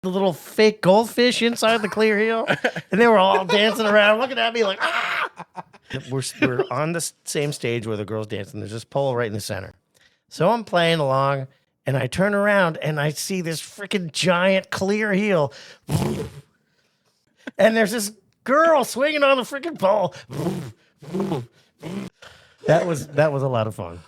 the little fake goldfish inside the clear heel, and they were all dancing around, looking at me like, ah! We're on the same stage where the girls dancing. There's this pole right in the center. So I'm playing along, and I turn around, and I see this freaking giant clear heel, and there's this girl swinging on the freaking pole. That was a lot of fun.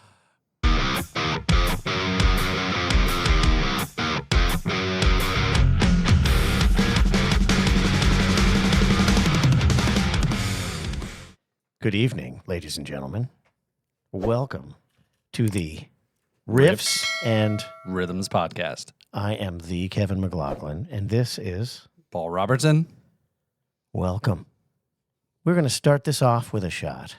Good evening, ladies and gentlemen. Welcome to the Riffs and Rhythms podcast. I am the Kevin McLaughlin, and this is Paul Robertson. Welcome. We're going to start this off with a shot,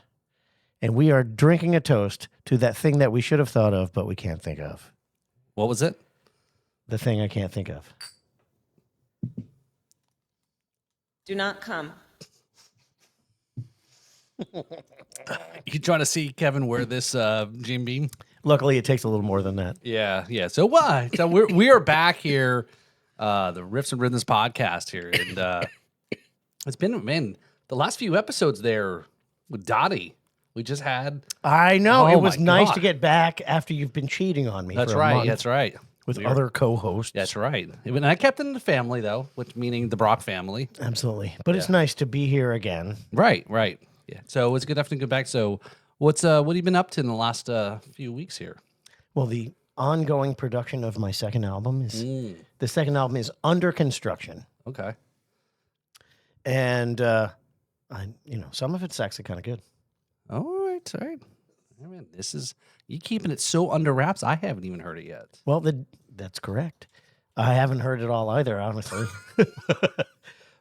and we are drinking a toast to that thing that we should have thought of, but we can't think of. What was it? The thing I can't think of. Do not come. You trying to see Kevin wear this Jim Beam? Luckily, it takes a little more than that. Yeah. So why? So we are back here, the Riffs and Rhythms podcast here, and it's been the last few episodes there with Dottie. We just had. I know. Oh, it was my nice God. to get back after you've been cheating on me. That's for a right. month That's right. With other co-hosts. That's right. And I kept it in the family though, which meaning the Brock family. Absolutely. But it's nice to be here again. Right. Yeah. So it's good enough to get back. So what have you been up to in the last few weeks here? Well, the ongoing production of my second album is under construction, Okay. and some of it's actually kind of good. All right. I mean, you keeping it so under wraps. I haven't even heard it yet. Well, that's correct. I haven't heard it all either, honestly.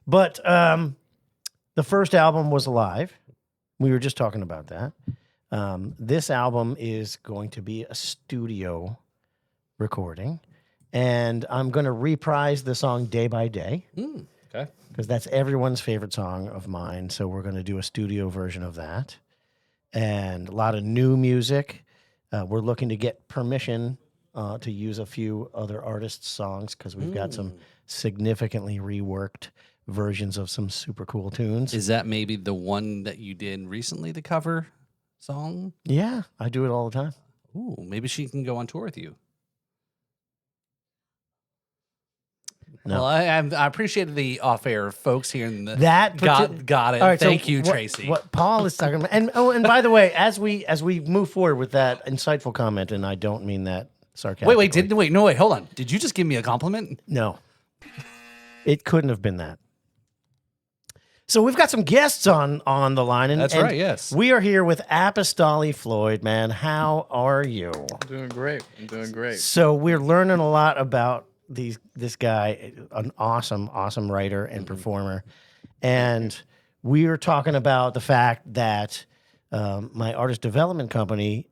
But the first album was live. We were just talking about that. This album is going to be a studio recording, and I'm going to reprise the song Day by Day. Okay. Because that's everyone's favorite song of mine. So we're going to do a studio version of that. And a lot of new music. We're looking to get permission to use a few other artists' songs because we've got some significantly reworked versions of some super cool tunes. Is that maybe the one that you did recently, the cover song? Yeah, I do it all the time. Ooh, maybe she can go on tour with you. No. Well, I appreciated the off-air folks here. In the, That got it. All right, Thank so you, what- Tracy. What Paul is talking about, and by the way, as we move forward with that insightful comment, and I don't mean that sarcastically. Wait, hold on. Did you just give me a compliment? No, it couldn't have been that. So we've got some guests on the line, and That's right. Yes. we are here with Apostolic Floyd. Man, how are you? I'm doing great. So we're learning a lot about this guy, an awesome writer and performer. And we were talking about the fact that my artist development company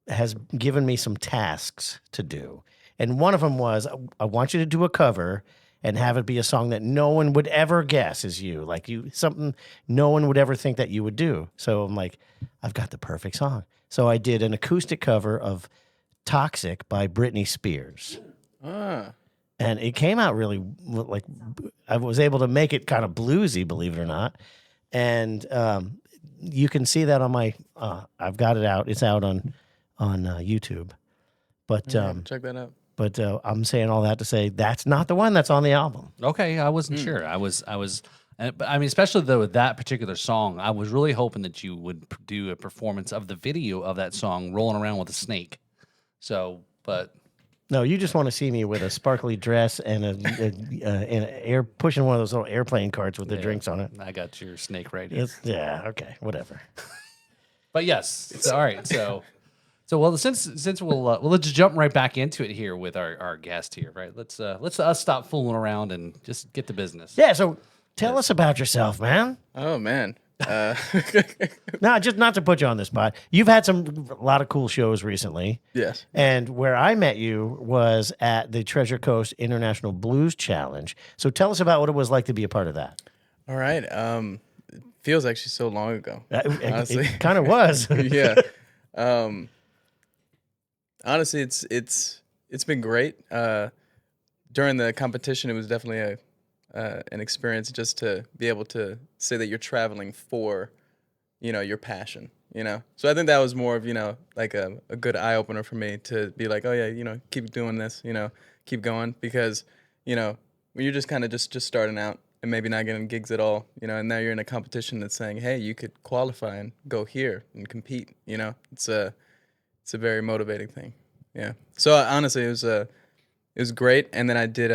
has given me some tasks to do. And one of them was, I want you to do a cover and have it be a song that no one would ever guess is you. Like something no one would ever think that you would do. So I'm like, I've got the perfect song. So I did an acoustic cover of Toxic by Britney Spears. And it came out really, like, I was able to make it kind of bluesy, believe it or not. And you can see that on my, I've got it out. It's out on YouTube. But Check that out. But I'm saying all that to say that's not the one that's on the album. Okay, I wasn't sure. I was, but I mean, especially though with that particular song, I was really hoping that you would do a performance of the video of that song, rolling around with a snake. So, but No, you just want to see me with a sparkly dress and a pushing one of those little airplane carts with the drinks on it. I got your snake right here. Yeah, okay, whatever. But yes, all right. So well, since let's just jump right back into it here with our guest here, right? Let's us stop fooling around and just get to business. Yeah, so tell us about yourself, man. Oh man. No, just not to put you on the spot. You've had a lot of cool shows recently. Yes. And where I met you was at the Treasure Coast International Blues Challenge. So tell us about what it was like to be a part of that. All right. It feels actually so long ago. Honestly. It kind of was. Yeah. Honestly, it's been great. during the competition, it was definitely an experience just to be able to say that you're traveling for, your passion, So I think that was more of, like a good eye opener for me to be like, oh yeah, keep doing this, keep going, because, when you're just kind of just starting out and maybe not getting gigs at all, and now you're in a competition that's saying, hey, you could qualify and go here and compete, it's a very motivating thing. Yeah. So honestly, it was great. And then I did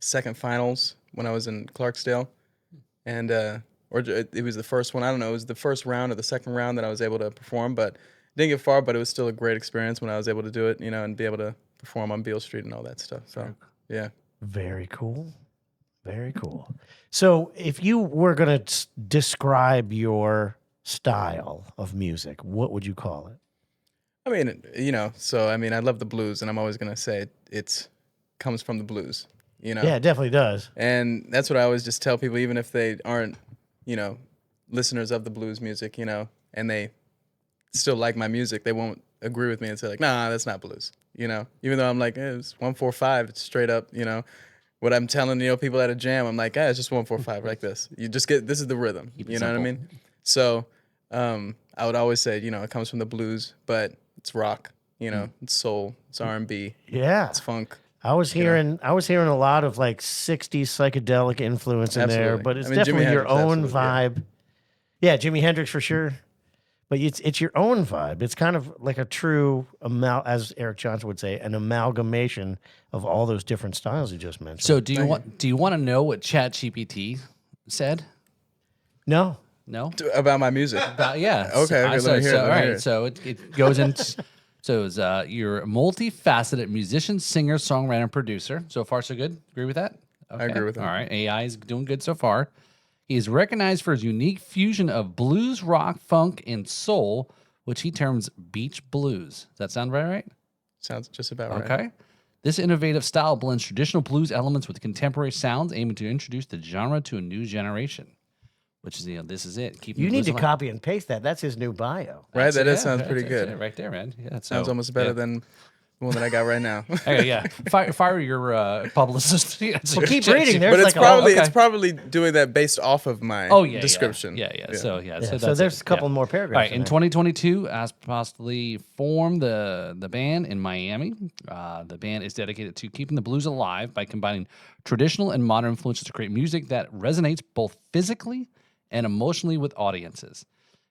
second finals when I was in Clarksdale, and or it was the first one. I don't know. It was the first round or the second round that I was able to perform, but didn't get far. But it was still a great experience when I was able to do it, and be able to perform on Beale Street and all that stuff. So yeah, Very cool. Very cool. So, if you were going to describe your style of music, what would you call it? I mean, I love the blues, and I'm always gonna say it's comes from the blues, Yeah, it definitely does. And that's what I always just tell people, even if they aren't, listeners of the blues music, and they still like my music, they won't agree with me and say like, nah, that's not blues, even though I'm like, it's 1-4-5, it's straight up, what I'm telling, people at a jam, I'm like, it's just 1-4-5 like this. You just this is the rhythm, you know what I mean? So, I would always say, it comes from the blues, but it's rock, it's soul, it's R&B, Yeah. it's funk. I was hearing a lot of like 60s psychedelic influence in there, Absolutely. but it's I mean, Jimi definitely your Hendrix, own absolutely, yeah. vibe. Yeah, Jimi Hendrix for sure. But it's your own vibe. It's kind of like a true as Eric Johnson would say, an amalgamation of all those different styles you just mentioned. So do you want to know what ChatGPT said? No. No? About my music. Yeah. Okay, let me hear it, All let me hear right. it. So it goes into. So it's you're a multifaceted musician, singer, songwriter, producer. So far, so good. Agree with that? Okay. I agree with that. All right. AI is doing good so far. He is recognized for his unique fusion of blues, rock, funk, and soul, which he terms beach blues. Does that sound right? Sounds just about right. Okay. This innovative style blends traditional blues elements with contemporary sounds, aiming to introduce the genre to a new generation. Which is, this is it. Keep You need to copy and paste that. That's his new bio. Right? That sounds pretty good. Right there, man. Yeah, Sounds almost better than the one that I got right now. Hey, yeah. Fire your publicist. Well, keep reading. There's But it's like it's probably doing that based off of my description. Yeah. So so there's a couple more All paragraphs. right. In 2022, Apostolic formed the band in Miami. The band is dedicated to keeping the blues alive by combining traditional and modern influences to create music that resonates both physically and emotionally with audiences.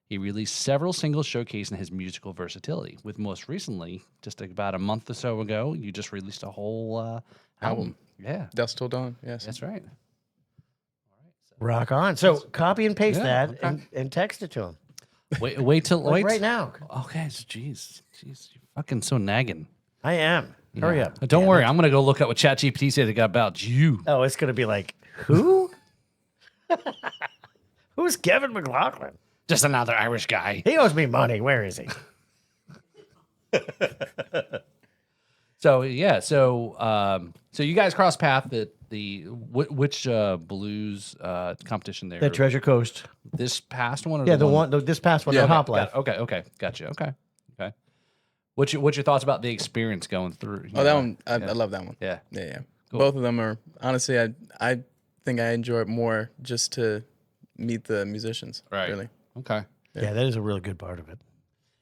He released several singles showcasing his musical versatility, with most recently, just about a month or so ago, you just released a whole album. Yeah. Dusk Till Dawn, yes. That's right. Rock on. So copy and paste Yeah, that okay. and text it to him. Wait till Like right now. Okay, jeez, you're fucking so nagging. I am. Hurry up. Don't Damn worry, it. I'm gonna go look up what ChatGPT said about you. Oh, it's going to be like, who? Who's Kevin McLaughlin? Just another Irish guy. He owes me money. Where is he? So yeah, so you guys crossed path at which blues competition there? The Treasure Coast. This past one, or Yeah, this past one, the Hop Life. Okay, gotcha. Okay. What's your thoughts about the experience going through? That one, I love that one. Yeah. Cool. Both of them are, honestly, I think I enjoy it more just to meet the musicians. Right. Really. Okay. Yeah, that is a really good part of it.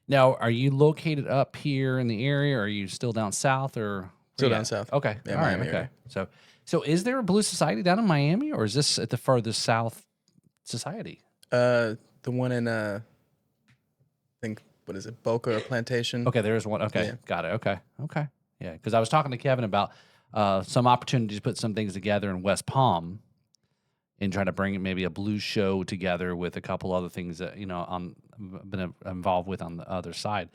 Now, are you located up here in the area, or are you still down south, or Still down south. Okay. Yeah, All right. Miami Okay. area. So is there a blues society down in Miami, or is this at the furthest south society? The one in, I think, what is it, Boca or Plantation? Okay, there is one. Okay, Yeah. got it. Okay. Yeah, because I was talking to Kevin about some opportunities to put some things together in West Palm and try to bring maybe a blues show together with a couple other things that, been involved with on the other side.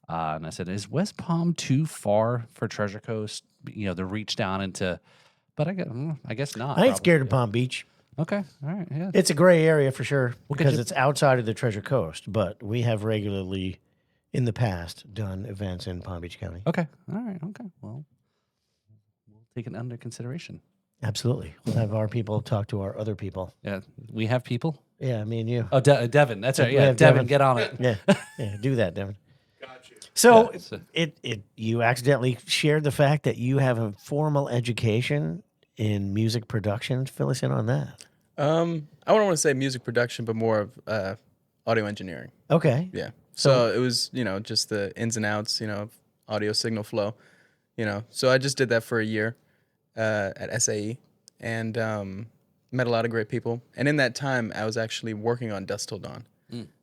And I said, is West Palm too far for Treasure Coast, to reach down into, but I guess not. I ain't probably. scared of Palm Beach. Okay, all right, yeah. It's a gray area for sure because you- it's outside of the Treasure Coast, but we have regularly in the past done events in Palm Beach County. Okay, all right, okay. Well, we'll take it under consideration. Absolutely. We'll have our people talk to our other people. Yeah, we have people. Yeah, me and you. Oh, Devin, that's right. We Yeah, have Devin, Devin. get on it. Yeah, do that, Devin. Gotcha. So Yeah, so- you accidentally shared the fact that you have a formal education in music production. Fill us in on that. I don't want to say music production, but more of audio engineering. Okay. Yeah. So- So it was, just the ins and outs, of audio signal flow, So I just did that for a year at SAE and met a lot of great people. And in that time, I was actually working on Dusk Till Dawn.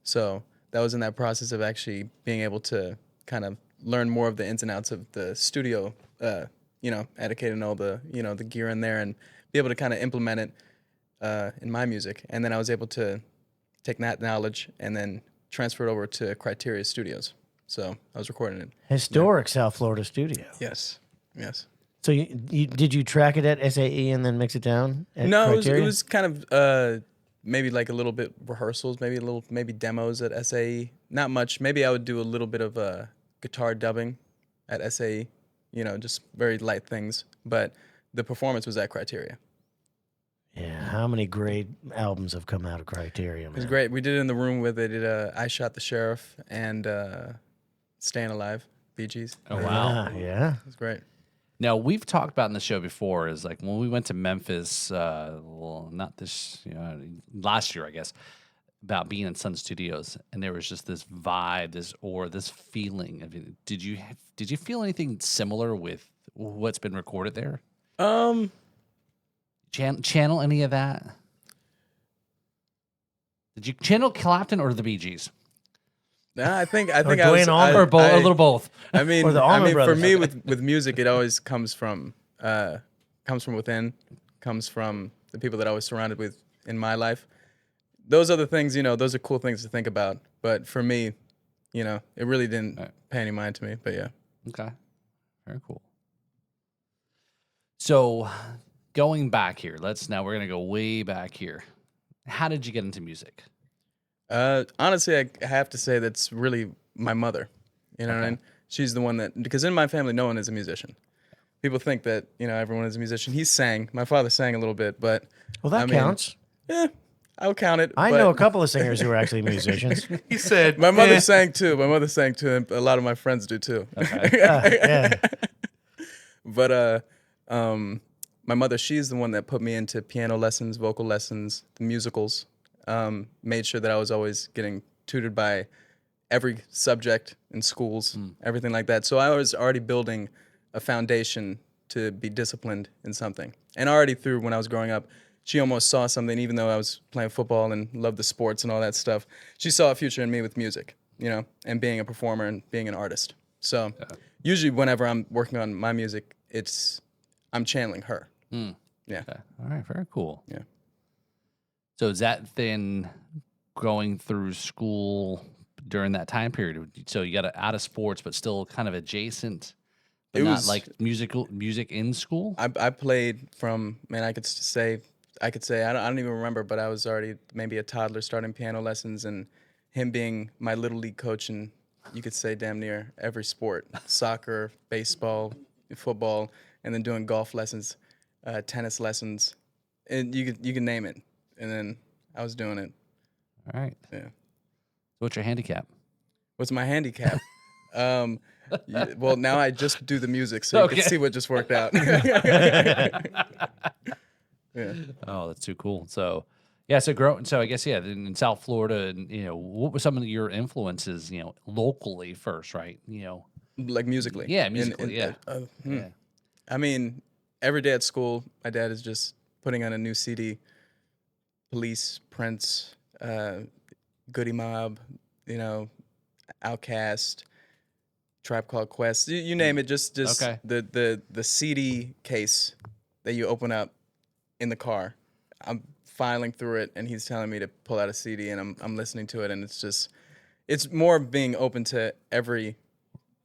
So that was in that process of actually being able to kind of learn more of the ins and outs of the studio, etiquette and all the, the gear in there and be able to kind of implement it in my music. And then I was able to take that knowledge and then transfer it over to Criteria Studios. So I was recording it. Historic South Florida studio. Yes. So did you track it at SAE and then mix it down at No, it Criteria? was kind of maybe like a little bit rehearsals, maybe demos at SAE. Not much. Maybe I would do a little bit of guitar dubbing at SAE, just very light things. But the performance was at Criteria. Yeah, how many great albums have come out of Criteria, man? It was great. We did it in the room with it. I Shot the Sheriff and Staying Alive, Bee Gees. Oh wow. Yeah. It was great. Now we've talked about in the show before is like when we went to Memphis, not this, last year I guess, about being in Sun Studios, and there was just this vibe, this feeling. I mean, did you feel anything similar with what's been recorded there? Channel any of that? Did you channel Clapton or the Bee Gees? Nah, I think I Dwayne was Allman. Or both? A little both. I mean, Or the Allman for Brothers. me with music, it always comes from within, comes from the people that I was surrounded with in my life. Those other things, those are cool things to think about. But for me, it really didn't pay any mind to me. But yeah. Okay. Very cool. So going back here, we're gonna go way back here. How did you get into music? Honestly, I have to say that's really my mother. You know what I mean? She's the one that, because in my family, no one is a musician. People think that, everyone is a musician. He sang. My father sang a little bit, but Well, that I mean, counts. yeah, I'll count it. I but know a couple of singers who are actually musicians. He said, My mother sang too. And a lot of my friends do too. Yeah. But my mother, she's the one that put me into piano lessons, vocal lessons, the musicals. Made sure that I was always getting tutored by every subject in schools, everything like that. So I was already building a foundation to be disciplined in something. And already through when I was growing up, she almost saw something, even though I was playing football and loved the sports and all that stuff. She saw a future in me with music, and being a performer and being an artist. So usually whenever I'm working on my music, I'm channeling her. Yeah. Okay. All right, very cool. Yeah. So is that then going through school during that time period? So you got out of sports, but still kind of adjacent, but It not was- like music in school? I played from, man, I could say I don't even remember, but I was already maybe a toddler starting piano lessons, and him being my little league coach, and you could say damn near every sport: soccer, baseball, football, and then doing golf lessons, tennis lessons, and you can name it. And then I was doing it. All right. Yeah. What's your handicap? What's my handicap? Well, now I just do the music, so you Okay. can see what just worked out. Yeah. Oh, that's too cool. So, yeah. So I guess in South Florida, and what were some of your influences? Locally first, right? Like musically. Yeah, musically, yeah. Yeah. I mean, every day at school, my dad is just putting on a new CD. Police, Prince, Goody Mob, Outkast, Tribe Called Quest, you name it. Just Okay. the CD case that you open up in the car. I'm filing through it, and he's telling me to pull out a CD, and I'm listening to it, and it's more being open to every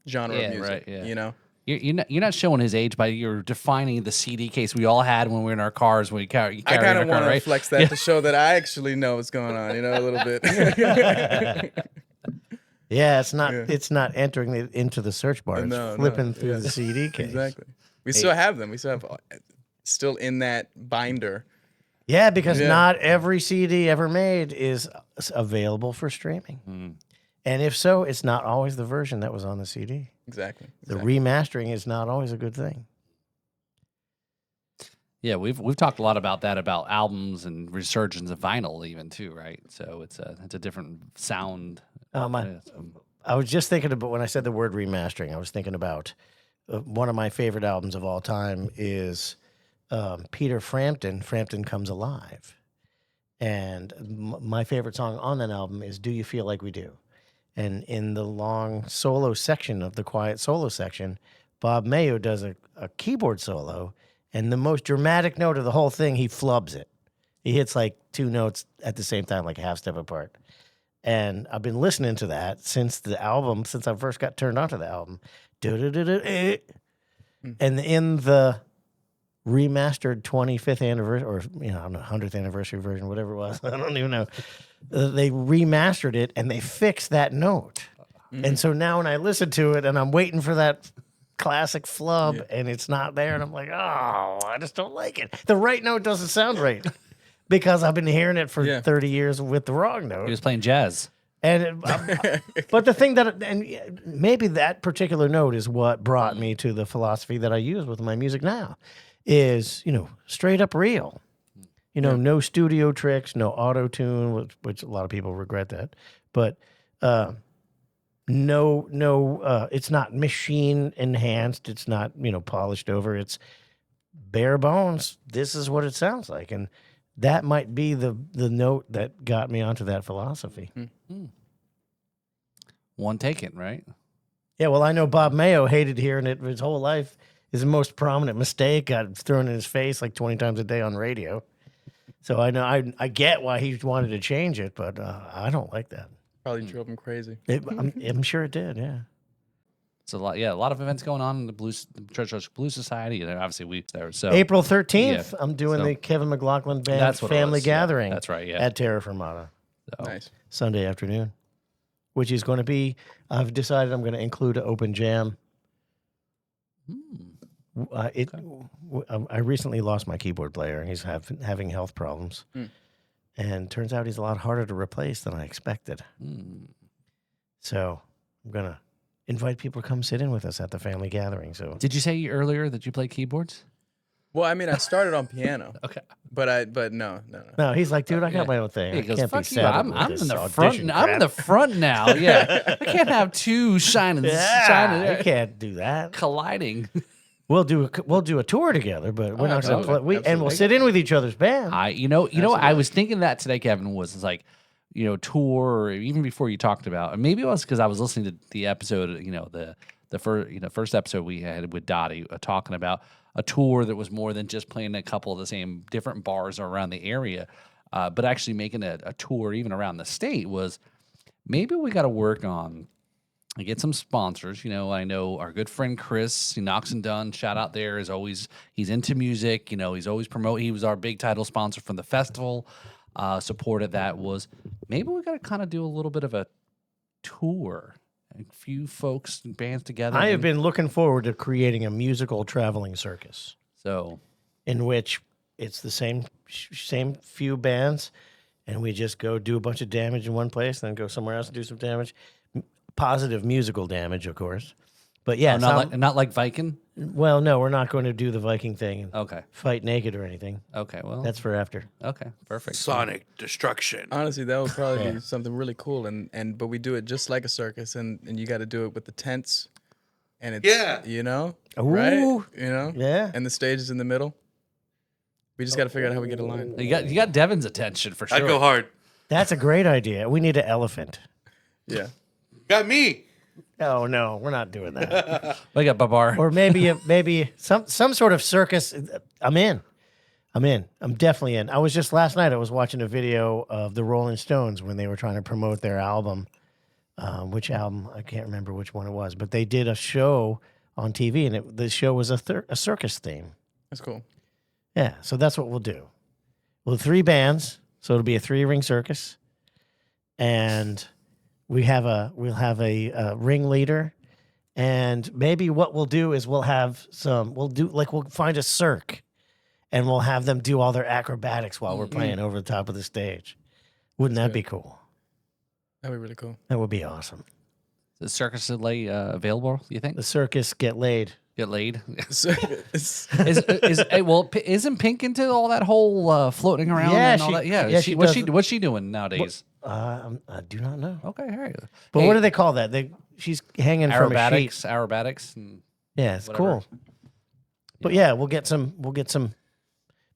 genre Yeah, of music. right, yeah. You know, You're not showing his age, but you're defining the CD case we all had when we were in our cars when you carry I in kind our of car, want to right? flex that to show that I actually know what's going on, a little bit. Yeah, it's not entering it into the search bar. It's No, flipping through yeah. the CD case. Exactly. We still have them. We still have still in that binder. Yeah, because Yeah. not every CD ever made is available for streaming. And if so, it's not always the version that was on the CD. Exactly. The remastering is not always a good thing. Yeah, we've talked a lot about that, about albums and resurgence of vinyl, even too, right? So it's a different sound. I was just thinking about, when I said the word remastering, I was thinking about one of my favorite albums of all time is Peter Frampton, Frampton Comes Alive. And my favorite song on that album is Do You Feel Like We Do? And in the long solo section of the quiet solo section, Bob Mayo does a keyboard solo, and the most dramatic note of the whole thing, he flubs it. He hits like two notes at the same time, like a half step apart. And I've been listening to that since I first got turned on to the album. And in the remastered 25th anniversary, or I don't know, 100th anniversary version, whatever it was, I don't even know. They remastered it and they fixed that note. And so now when I listen to it and I'm waiting for that classic flub and it's not there, and I'm like, oh, I just don't like it. The right note doesn't sound right because I've been hearing it for 30 years with the wrong note. He was playing jazz. And but the thing and maybe that particular note is what brought me to the philosophy that I use with my music now is, straight up real. No studio tricks, no auto tune, which a lot of people regret that. But no, it's not machine enhanced. It's not, polished over. It's bare bones. This is what it sounds like. And that might be the note that got me onto that philosophy. Mm-hmm. One taken, right? Yeah, well, I know Bob Mayo hated hearing it his whole life. His most prominent mistake got thrown in his face like 20 times a day on radio. So I know I get why he wanted to change it, but I don't like that. Probably drove him crazy. I'm sure it did, yeah. It's a lot of events going on in the Church Blues Society, and obviously we there. So April 13th, I'm doing the Kevin McLaughlin Band Family Gathering. That's right, yeah. At Terra Firmata. So. Nice. Sunday afternoon, which is going to be, I've decided I'm going to include an open jam. I recently lost my keyboard player, and he's having health problems. And turns out he's a lot harder to replace than I expected. So I'm going to invite people to come sit in with us at the family gathering. So, did you say earlier that you play keyboards? Well, I mean, I started on piano. Okay. But no. No, he's like, dude, I got my own thing. He goes, can't fuck be you. I'm in the front. I'm in the front now. Yeah. I can't have two shining. I can't do that. Colliding. We'll do a tour together, but we're not going to play. And we'll sit in with each other's band. I was thinking that today, Kevin, was like, tour, or even before you talked about, and maybe it was because I was listening to the episode, the first episode we had with Dottie talking about a tour that was more than just playing a couple of the same different bars around the area, but actually making a tour even around the state. Was maybe we got to work on and get some sponsors. I know our good friend Chris, Knox and Dunn, shout out there, is always, he's into music. He's always promoting. He was our big title sponsor from the festival. Supported that. Was maybe we got to kind of do a little bit of a tour, a few folks and bands together. I have been looking forward to creating a musical traveling circus. So, in which it's the same few bands, and we just go do a bunch of damage in one place, then go somewhere else and do some damage. Positive musical damage, of course. But yeah, not like Viking. Well, no, we're not going to do the Viking thing. Okay. Fight naked or anything. Okay, well, that's for after. Okay, perfect. Sonic destruction. Honestly, that would probably be something really cool, but we do it just like a circus, and you got to do it with the tents, and it's right, yeah, and the stage is in the middle. We just got to figure out how we get a line. You got Devin's attention for sure. I go hard. That's a great idea. We need an elephant. Yeah. Got me. Oh no, we're not doing that. We got Babar. Or maybe some sort of circus. I'm in. I'm definitely in. I was just last night. I was watching a video of the Rolling Stones when they were trying to promote their album. Which album? I can't remember which one it was, but they did a show on TV, and the show was a circus theme. That's cool. Yeah, so that's what we'll do. We'll have 3 bands, so it'll be a 3-ring circus, and we'll have a ringleader, and maybe what we'll do is we'll find a circ, and we'll have them do all their acrobatics while we're playing over the top of the stage. Wouldn't that be cool? That'd be really cool. That would be awesome. Is the Circus du Soleil available? You think? The circus get laid. Get laid? So it's, Isn't Pink into all that whole floating around Yeah, and all she- that? Yeah. yeah, she what's does- what's she doing nowadays? I do not know. Okay, all right. But Hey, what do they call that? She's hanging from a sheet. aerobatics, and Yeah, it's whatever. cool. But yeah, we'll get some.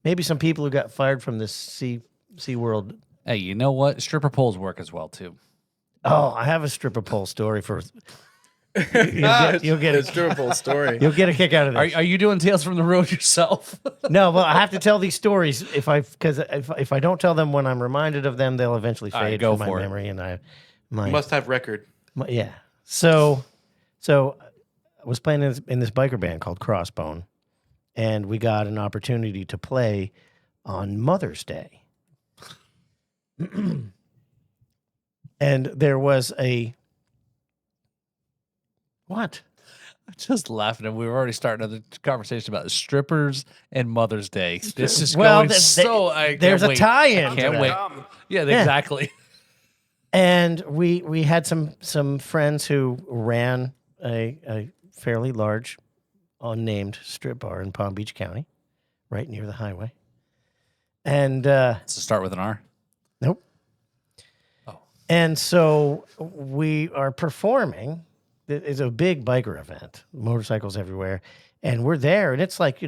Maybe some people who got fired from the Sea World. hey, you know what? Stripper poles work as well too. Oh, I have a stripper pole story for. You'll get a stripper pole story. You'll get a kick out of this. Are you doing Tales from the Road yourself? No, well, I have to tell these stories because if I don't tell them when I'm reminded of them, they'll eventually All right, fade go from my for it. memory, and You must have record. yeah. So I was playing in this biker band called Crossbone, and we got an opportunity to play on Mother's Day, and there was a what? Just laughing, and we were already starting the conversation about strippers and Mother's Day. This is Well, going so. I can't there's a wait. tie-in. I to can't that. wait. Yeah, exactly. And we had some friends who ran a fairly large, unnamed strip bar in Palm Beach County, right near the highway. And Let's start with an R. nope. Oh. And so we are performing. It's a big biker event, motorcycles everywhere, and we're there, and it's like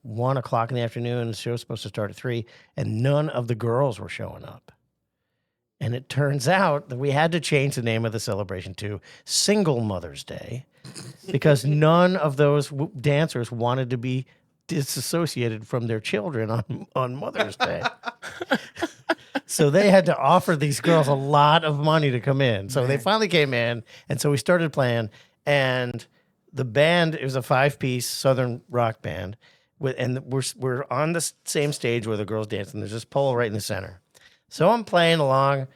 1 o'clock in the afternoon. The show's supposed to start at 3, and none of the girls were showing up. And it turns out that we had to change the name of the celebration to Single Mother's Day because none of those dancers wanted to be disassociated from their children on Mother's Day. So they had to offer these girls a lot of money to come in. So they finally came in, and so we started playing. And the band, it was a 5-piece Southern rock band, and we're on the same stage where the girls dance, and there's this pole right in the center. So I'm playing along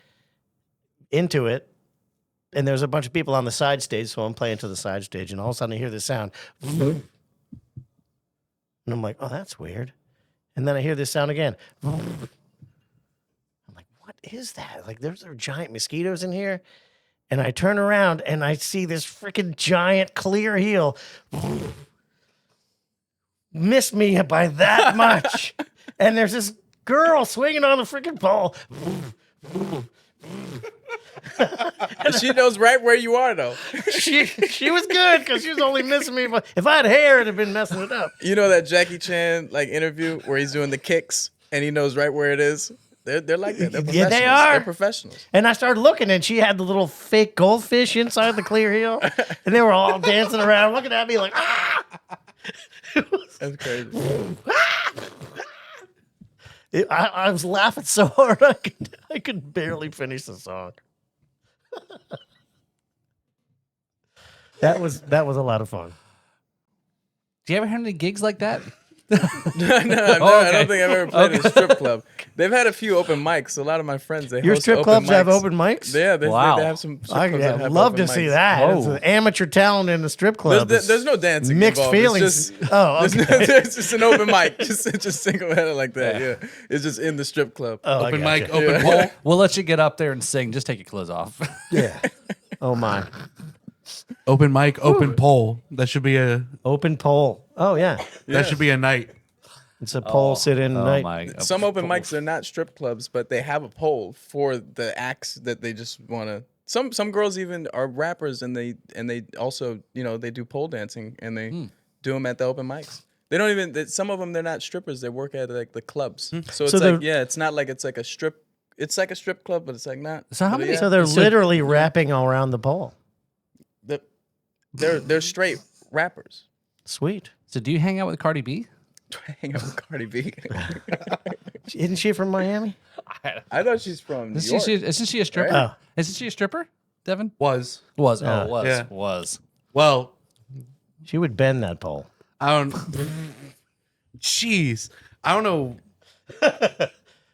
into it, and there's a bunch of people on the side stage, so I'm playing to the side stage, and all of a sudden I hear this sound. And I'm like, oh, that's weird. And then I hear this sound again. I'm like, what is that? Like, there giant mosquitoes in here? And I turn around, and I see this freaking giant clear heel miss me by that much. And there's this girl swinging on the freaking pole. She knows right where you are, though. She was good because she was only missing me. But if I had hair, it'd have been messing it up. You know that Jackie Chan interview where he's doing the kicks and he knows right where it is? They're like that. They're professionals. Yeah, they are. They're professionals. And I started looking, and she had the little fake goldfish inside the clear heel, and they were all dancing around, looking at me like, ah! That's crazy. I was laughing so hard I could barely finish the song. That was a lot of fun. Do you ever have any gigs like that? No, I don't think I've ever played in a strip club. They've had a few open mics. A lot of my friends, Your host strip open clubs have mics. open mics? Yeah, Wow. they have some strip clubs that I'd have love open to see mics. that. It's Whoa. an amateur talent in the strip club. There's no dancing Mixed involved. feelings. It's just, Oh, there's, okay. there's just an open mic, just single-handed like that. Yeah. It's just in the strip club. Oh, I Open gotcha. mic, open pole. We'll let you get up there and sing. Just take your clothes off. Yeah. Oh, my. Open mic, open pole. That should be a Open pole. Oh, yeah. that should be a night. It's a pole sit-in night. my! Some open mics are not strip clubs, but they have a pole for the acts that they just want to. Some girls even are rappers, and they also they do pole dancing, and they do them at the open mics. They don't even. Some of them they're not strippers. They work at the clubs. So it's So it's not like it's like a strip. It's like a strip club, but it's like not. So how But many- yeah, So they're literally rapping all around the pole. they're straight rappers. Sweet. So do you hang out with Cardi B? Hang out with Cardi B. Isn't she from Miami? I thought she's from New York. Isn't she a stripper? Right? Oh. Isn't she a stripper, Devin? Was. Was. Yeah. Oh, was. Yeah. Was. Well, She would bend that pole. I don't. Jeez, I don't know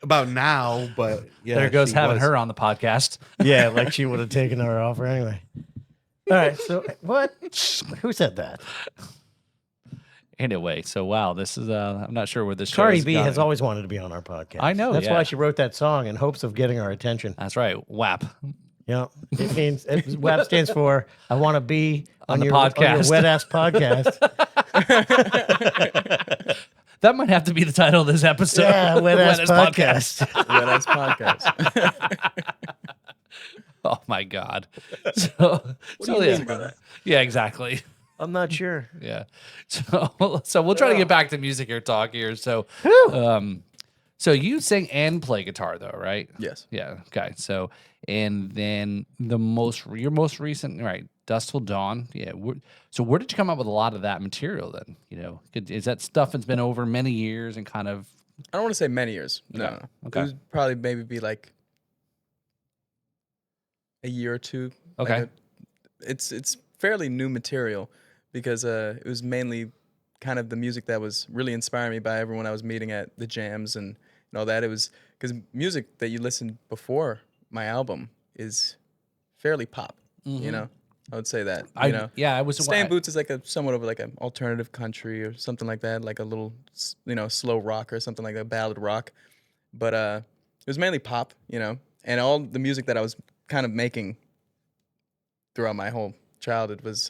about now, but yeah. There goes she having was. her on the podcast. Yeah, like she would have taken her offer anyway. All right, so what? Who said that? Anyway, so wow, this is I'm not sure where this show Cardi is B going. has always wanted to be on our podcast. I know, That's yeah. why she wrote that song in hopes of getting our attention. That's right. WAP. Yeah, it means WAP stands for I want to be On the your podcast. wet ass podcast. That might have to be the title of this episode. Yeah, wet The ass Wettest podcast. Wet Ass Podcast. Oh my God. So yeah. Yeah, exactly. I'm not sure. Yeah. So we'll try to get back to music here, talk here. So, so you sing and play guitar though, right? Yes. Yeah. Okay. So, and then your most recent, right? Dusk Till Dawn. Yeah. So where did you come up with a lot of that material then? You know, is that stuff that's been over many years and kind of? I don't want to say many years. No. Okay. It Okay. would probably maybe be like a year or two. Okay. It's fairly new material because it was mainly kind of the music that was really inspiring me by everyone I was meeting at the jams and all that. It was because music that you listened before my album is fairly pop. You know, I would say that. You know, I was Stay in Boots is like somewhat of like an alternative country or something like that, like a little slow rock or something like that, ballad rock. But it was mainly pop, and all the music that I was kind of making throughout my whole childhood was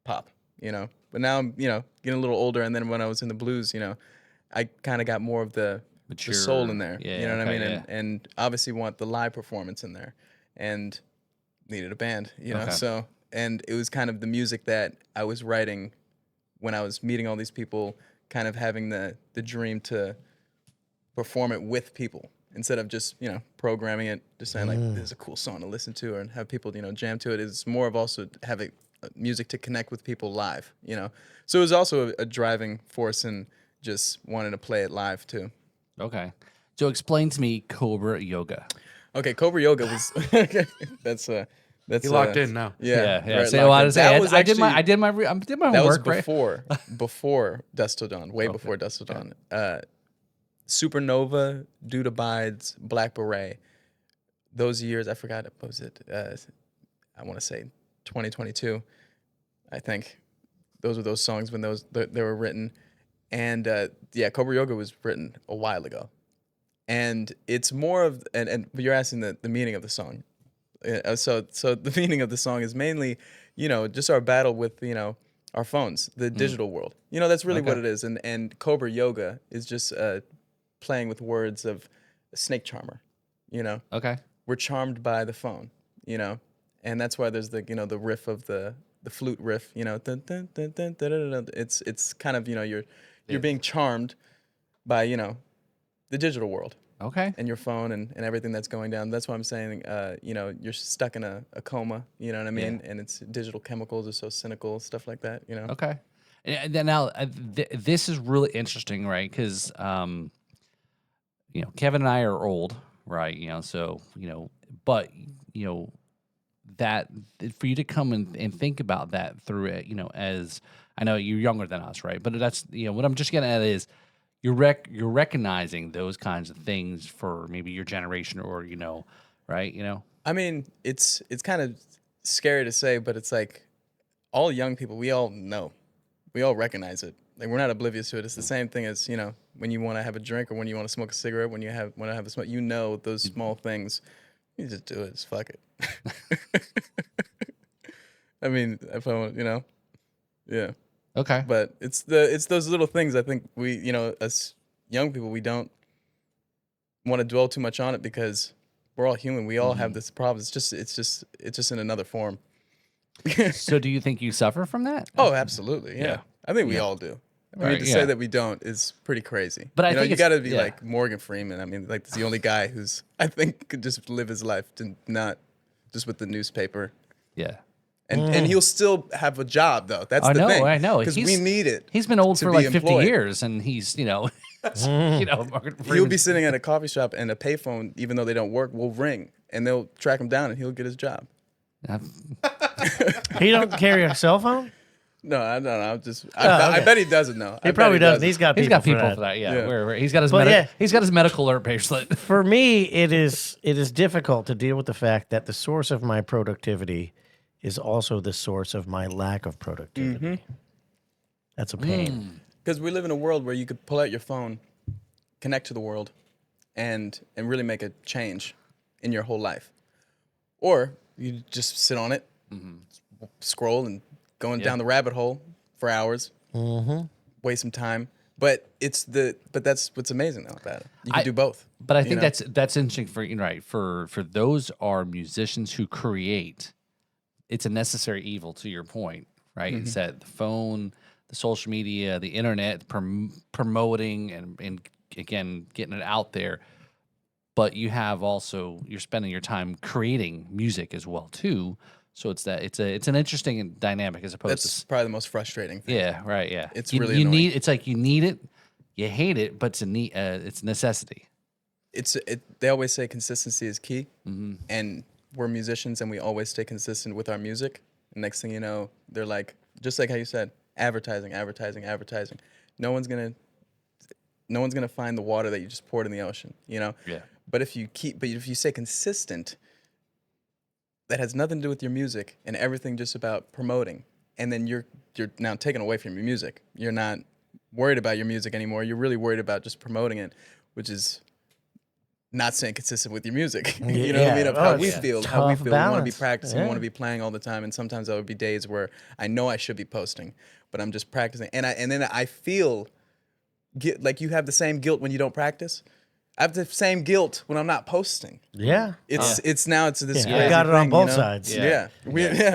pop, But now I'm, getting a little older, and then when I was in the blues, I kind of got more of the soul in there. Yeah, You know what I okay, mean? yeah. And obviously want the live performance in there, and needed a band, Okay. So, and it was kind of the music that I was writing when I was meeting all these people, kind of having the dream to perform it with people instead of just, programming it, just saying like, this is a cool song to listen to and have people, jam to it. It's more of also having music to connect with people live, So it was also a driving force in just wanting to play it live too. Okay. So explain to me Cobra Yoga. Okay, Cobra Yoga was that's He locked in now. Yeah. right, So locked in. I That was did actually- my that was homework, right? before Dusk Till Dawn, way before Dusk Till Dawn. Supernova, Dude Abides, Black Beret. Those years, I forgot, what was it? I want to say 2022, I think. Those were those songs when they were written. And Cobra Yoga was written a while ago. And it's more of, and you're asking the meaning of the song. So the meaning of the song is mainly, just our battle with, our phones, the digital world. That's really what it is. And Cobra Yoga is just playing with words of a snake charmer, Okay. We're charmed by the phone, and that's why there's the, the riff of the flute riff, dun, dun, dun, dun, dun, dun, dun, dun. It's kind of, you're being charmed by, the digital world. Okay. And your phone and everything that's going down. That's why I'm saying, you're stuck in a coma, you know what I mean? And it's digital chemicals are so cynical, stuff like that, Okay. And then now this is really interesting, right? Because, Kevin and I are old, right? So, but, that for you to come and think about that through it, as I know you're younger than us, right? But that's, what I'm just getting at is you're recognizing those kinds of things for maybe your generation or, right? I mean, it's kind of scary to say, but it's like all young people, we all know, we all recognize it. Like we're not oblivious to it. It's the same thing as, when you want to have a drink or when you want to smoke a cigarette, when you want to have a smoke, those small things. You just do it. Just fuck it. I mean, if I want, yeah. Okay. But it's those little things I think we, as young people, we don't want to dwell too much on it because we're all human. We all have this problem. It's just in another form. So do you think you suffer from that? Oh, absolutely. Yeah. I think we all do. I mean, Right, to yeah. say that we don't is pretty crazy. But I think you it's- got to be yeah. like Morgan Freeman. I mean, like, it's the only guy who's, I think, could just live his life to not just with the newspaper. Yeah. And he'll still have a job, though. That's I the know, thing. I know. Because we need it. He's been old to for be like 50 employed. years, and he's, Morgan He'll Freeman. be sitting at a coffee shop and a payphone, even though they don't work, will ring. And they'll track him down and he'll get his job. He don't carry a cell phone? No, I don't know. Oh, I okay. bet he doesn't know. He probably doesn't. He's got He's people, got people for for that. that. Yeah. Yeah. Where he's got his But he's got his medical alert bracelet. For me, it is difficult to deal with the fact that the source of my productivity is also the source of my lack of productivity. That's a pain. Because we live in a world where you could pull out your phone, connect to the world, and really make a change in your whole life. or you just sit on it, scroll and going down the rabbit hole for hours, waste some time. But that's what's amazing though about it. You can do both. But I think know? that's interesting for right for those are musicians who create. It's a necessary evil to your point, right? It's that the phone, the social media, the internet, promoting and again getting it out there. But you have also you're spending your time creating music as well too. So it's an interesting dynamic as opposed That's to probably the most frustrating thing. yeah, right, yeah. It's you, really you annoying. need it's like you need it, you hate it, but it's a necessity. They always say consistency is key, and we're musicians and we always stay consistent with our music. And next thing you know, they're like, just like how you said, advertising. No one's gonna find the water that you just poured in the ocean, you know. Yeah. But if you stay consistent, that has nothing to do with your music and everything just about promoting. And then you're now taken away from your music. You're not worried about your music anymore. You're really worried about just promoting it, which is not staying consistent with your music. You know what I mean? Of how we feel. How we tough feel. We want to be balance. practicing. We Yeah. want to be playing all the time. And sometimes there would be days where I know I should be posting, but I'm just practicing. And then I feel like you have the same guilt when you don't practice. I have the same guilt when I'm not posting. Yeah. It's this Yeah, crazy I got it on thing, both you know? sides. Yeah,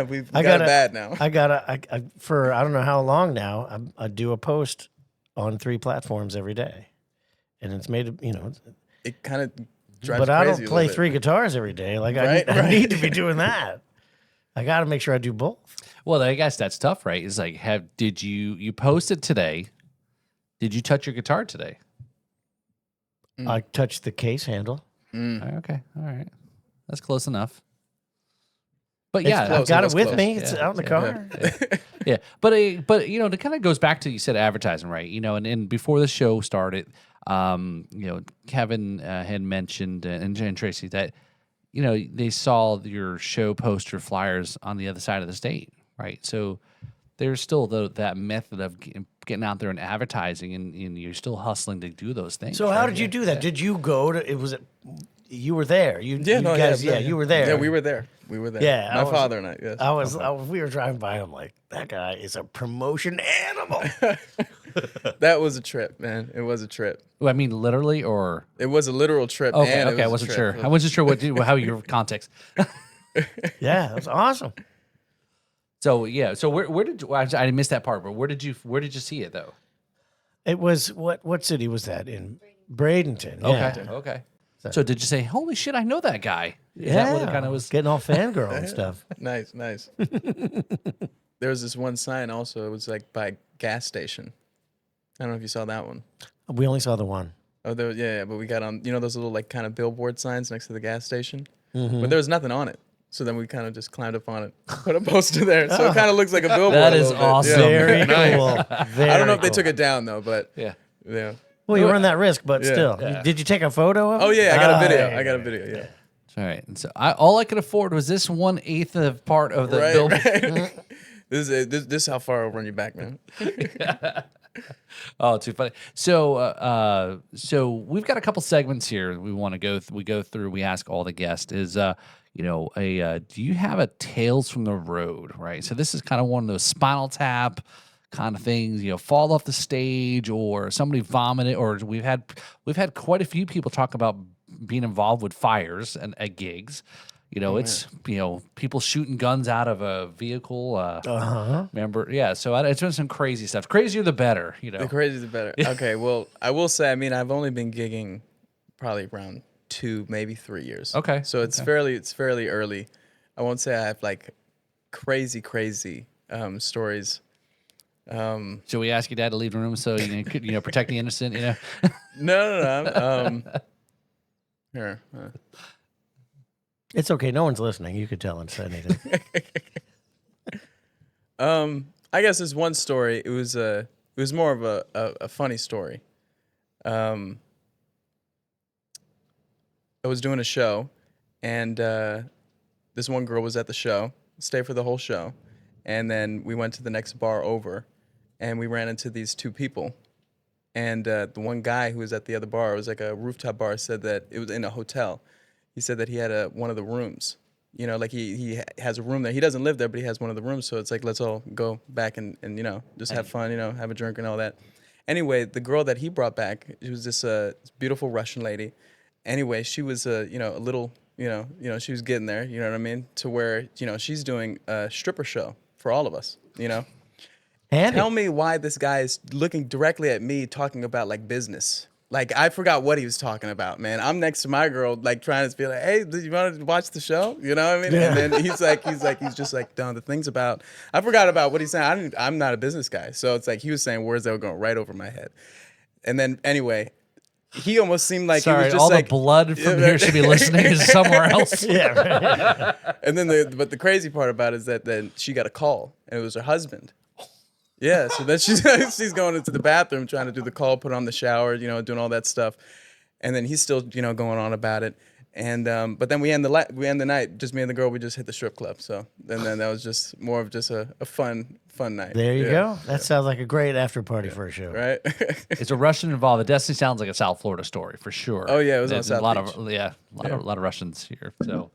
we've I got gotta- it bad now. I for I don't know how long now. I do a post on 3 platforms every day, and it's made It kind of drives but you I crazy don't a play little 3 bit. guitars every day. Like Right, I right. need to be doing that. I got to make sure I do both. Well, I guess that's tough, right? It's like did you posted today? Did you touch your guitar today? I touched the case handle. Okay, all right, that's close enough. But It's yeah, I've got was it with close. me. It's out in the car. yeah, but it kind of goes back to you said advertising, right? And before the show started, Kevin had mentioned and Tracy that they saw your show poster flyers on the other side of the state, right? So there's still that method of getting out there and advertising, and you're still hustling to do those things. So how right? did you do that? Did you go to? You were there. You guys, you were there. Yeah, we were there. We were there. Yeah, my father and I. Yes, we were driving by. I'm like, that guy is a promotion animal. that was a trip, man. It was a trip. Well, I mean, literally, or It was a literal trip. okay, and it okay, I was a wasn't trip. sure. I wasn't sure how your context. Yeah, that was awesome. So yeah, so where did you? I missed that part, but where did you see it though? It was what city was that in? Bradenton. Yeah. Okay. So did you say, "Holy shit, I know that guy"? Is Yeah, that what it kind of was? getting all fangirl and stuff. Nice. There was this one sign also. It was like by a gas station. I don't know if you saw that one. We only saw the one. Oh, yeah, but we got on, those little like kind of billboard signs next to the gas station. Mm-hmm. But there was nothing on it. So then we kind of just climbed up on it, put a poster there. So it kind of looks like a billboard. That a is little bit. awesome. Very Nice. cool. Very I don't know if they cool. took it down though, but Yeah. yeah. Well, you run that risk, but Yeah. still. Yeah. Did you take a photo of it? Oh yeah, I got a video. yeah, I got a yeah. video. Yeah. All right. And so all I could afford was this 1/8 of part of the bill. Right. This is how far I'll run you back, man. Oh, too funny. So, so we've got a couple segments here we want to go through. We ask all the guests is, do you have a Tales from the Road? Right. So this is kind of one of those Spinal Tap kind of things, fall off the stage or somebody vomited, or we've had quite a few people talk about being involved with fires and at gigs. It's people shooting guns out of a vehicle. Remember, yeah. So it's been some crazy stuff. Crazier the better. The crazier the better. Okay, well, I will say, I've only been gigging probably around 2, maybe 3 years. Okay. So it's fairly early. I won't say I have like crazy stories. Should we ask your dad to leave the room so you could protect the innocent? No. Here. It's okay. No one's listening. You could tell us anything. I guess there's one story. It was more of a funny story. I was doing a show, and this one girl was at the show, stayed for the whole show, and then we went to the next bar over, and we ran into these 2 people. And the one guy who was at the other bar, it was like a rooftop bar, said that it was in a hotel. He said that he had one of the rooms, you know, like he has a room there. He doesn't live there, but he has one of the rooms. So it's like, let's all go back and you know, just have fun, you know, have a drink and all that. Anyway, the girl that he brought back, she was this beautiful Russian lady. Anyway, she was you know, a little, you know, she was getting there, you know what I mean, to where, you know, she's doing a stripper show for all of us, you know. Handy. Tell me why this guy is looking directly at me talking about like business. Like I forgot what he was talking about, man. I'm next to my girl, like trying to be like, "Hey, do you want to watch the show?" You know what I mean? Yeah. And then he's just like, "No, the thing's about." I forgot about what he's saying. I'm not a business guy, so it's like he was saying words that were going right over my head. And then anyway, he almost seemed like he Sorry, was just all like, the blood from here should be listening is somewhere else. Yeah. Right. And then but the crazy part about it is that then she got a call, and it was her husband. Yeah, so then she's going into the bathroom trying to do the call, put on the shower, you know, doing all that stuff, and then he's still, you know, going on about it, and but then we end the night, just me and the girl, we just hit the strip club, so then that was just more of just a fun night. There you Yeah, go. That sounds like a great after party for a show. right? It's a Russian involved. It definitely sounds like a South Florida story for sure. Oh, yeah, it was on There's South a lot Beach. of a lot of Russians here. So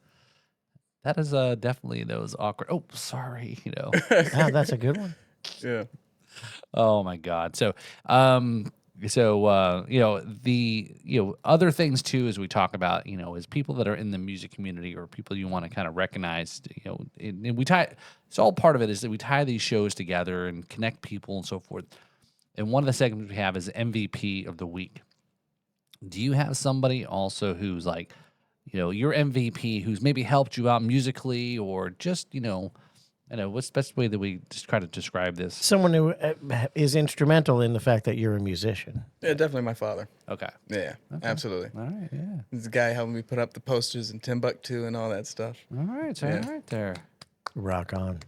that is definitely those awkward. Oh, sorry, you know. Wow, that's a good one. Yeah. Oh my God. So, you know, other things too, as we talk about, you know, is people that are in the music community or people you want to kind of recognize, you know, and we tie, it's all part of it is that we tie these shows together and connect people and so forth. And one of the segments we have is MVP of the week. Do you have somebody also who's like, you know, your MVP who's maybe helped you out musically or just, you know, I know what's the best way that we just try to describe this? Someone who is instrumental in the fact that you're a musician. Yeah, definitely my father. Okay. Yeah, absolutely. All right. Yeah. He's the guy helping me put up the posters in Timbuktu and all that stuff. All right. So Yeah. all right there. Rock on.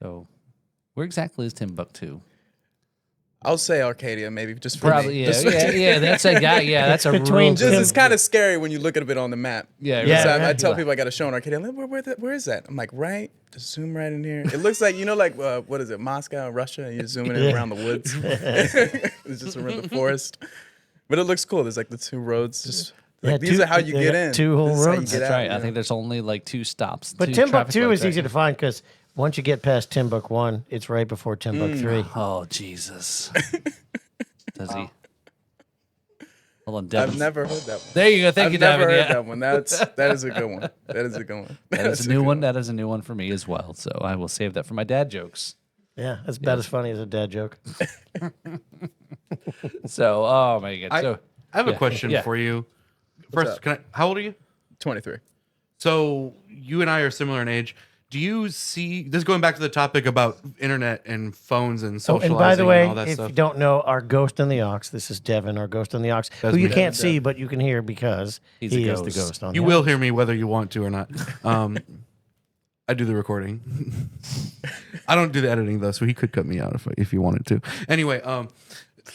So where exactly is Timbuktu? I'll say Arcadia, maybe just for Probably. me. Yeah. Just- Yeah. That's a guy. Yeah. That's a Between real. Just it's kind of scary when you look at it on the map. Yeah. Yeah, So right. I tell people I got to show an Arcadia. I'm like, where is that? I'm like, right. Just zoom right in here. It looks like, you know, like what is it, Moscow, Russia? And you're zooming in around the woods. It's just around the forest, but it looks cool. There's like the two roads. Just like, Yeah, these two- are how you they get got in. two whole This is how you roads. get That's out, right. you I know? think there's only like two stops. But two traffic Timbuktu lights is right easy to find because once you get past Timbuk 1, it's right before Timbuk 3. Oh Jesus! Does he? Hold on, I've Devin. never heard that one. There you go. Thank I've you, never Devin. heard Yeah. that one. That is a good one. That is a good one. That is a new one. That is a new one for me as well. So I will save that for my dad jokes. Yeah, that's about as funny as a dad joke. So, oh my God. So, I have a yeah, question yeah. for you. First, how old are you? 23. So you and I are similar in age. Do you see this is going back to the topic about internet and phones and Oh, socializing and by the way, and all that if stuff? you don't know, our ghost on the aux, this is Devin, our ghost on the aux, That's who you me. can't see, but you can hear because He's a he is the ghost. ghost on You the will aux. hear me whether you want to or not. I do the recording. I don't do the editing though, so he could cut me out if he wanted to. Anyway,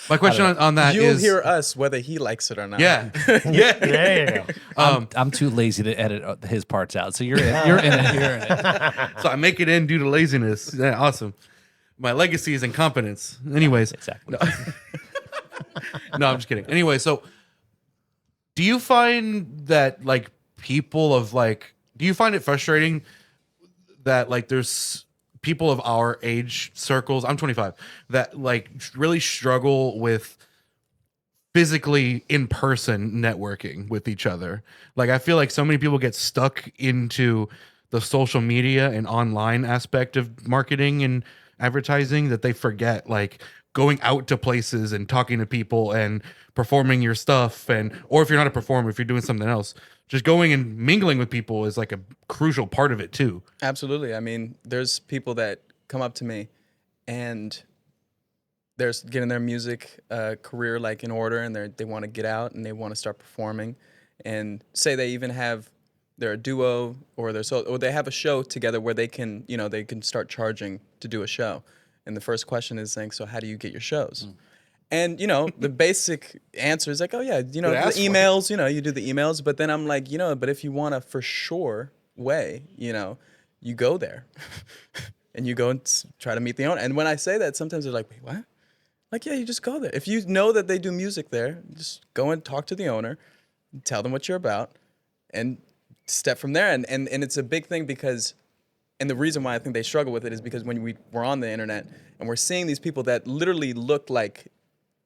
my question on that You'll is hear us whether he likes it or not. yeah, yeah. There you go. I'm too lazy to edit his parts out. So you're in it. You're in it. So I make it in due to laziness. Yeah, awesome. My legacy is incompetence. Anyways, Exactly. no, I'm just kidding. Anyway, so do you find that like people of like, do you find it frustrating that like there's people of our age circles, I'm 25, that like really struggle with physically in-person networking with each other? Like I feel like so many people get stuck into the social media and online aspect of marketing and advertising that they forget like going out to places and talking to people and performing your stuff, and or if you're not a performer, if you're doing something else, just going and mingling with people is like a crucial part of it too. Absolutely. I mean, there's people that come up to me and they're getting their music career like in order, and they want to get out and they want to start performing, and say they even have they're a duo or they have a show together where they can start charging to do a show. And the first question is saying, so how do you get your shows? And the basic answer is like, oh yeah, the ask for it. emails, you do the emails. But then I'm like, but if you want a for sure way, you go there and you go and try to meet the owner. And when I say that, sometimes they're like, wait, what? Like, yeah, you just go there. If you know that they do music there, just go and talk to the owner, tell them what you're about, and step from there. And it's a big thing because, and the reason why I think they struggle with it is because when we're on the internet and we're seeing these people that literally look like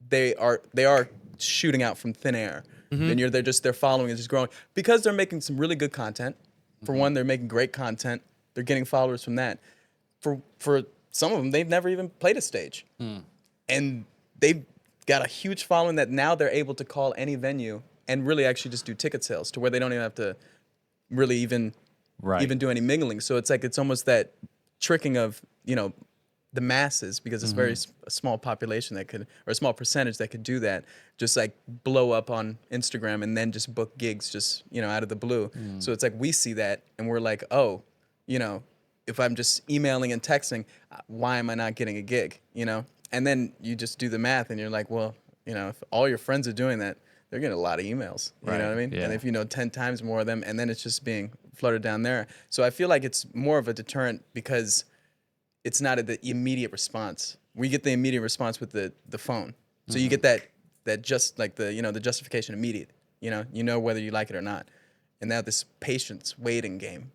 they are shooting out from thin air, and their following is just growing because they're making some really good content. For one, they're making great content. They're getting followers from that. For some of them, they've never even played a stage, and they've got a huge following that now they're able to call any venue and really actually just do ticket sales to where they don't even have to really even do any mingling. So it's like it's almost that tricking of the masses, because it's very a small population that could, or a small percentage that could do that, just like blow up on Instagram and then just book gigs just out of the blue. So it's like we see that and we're like, oh, if I'm just emailing and texting, why am I not getting a gig? And then you just do the math and you're like, well, if all your friends are doing that, they're getting a lot of emails. You know what I mean? Yeah. And if 10 times more of them, and then it's just being flooded down there. So I feel like it's more of a deterrent because it's not the immediate response. We get the immediate response with the phone. So you get that just like the justification immediate. You know whether you like it or not. And now this patience waiting game.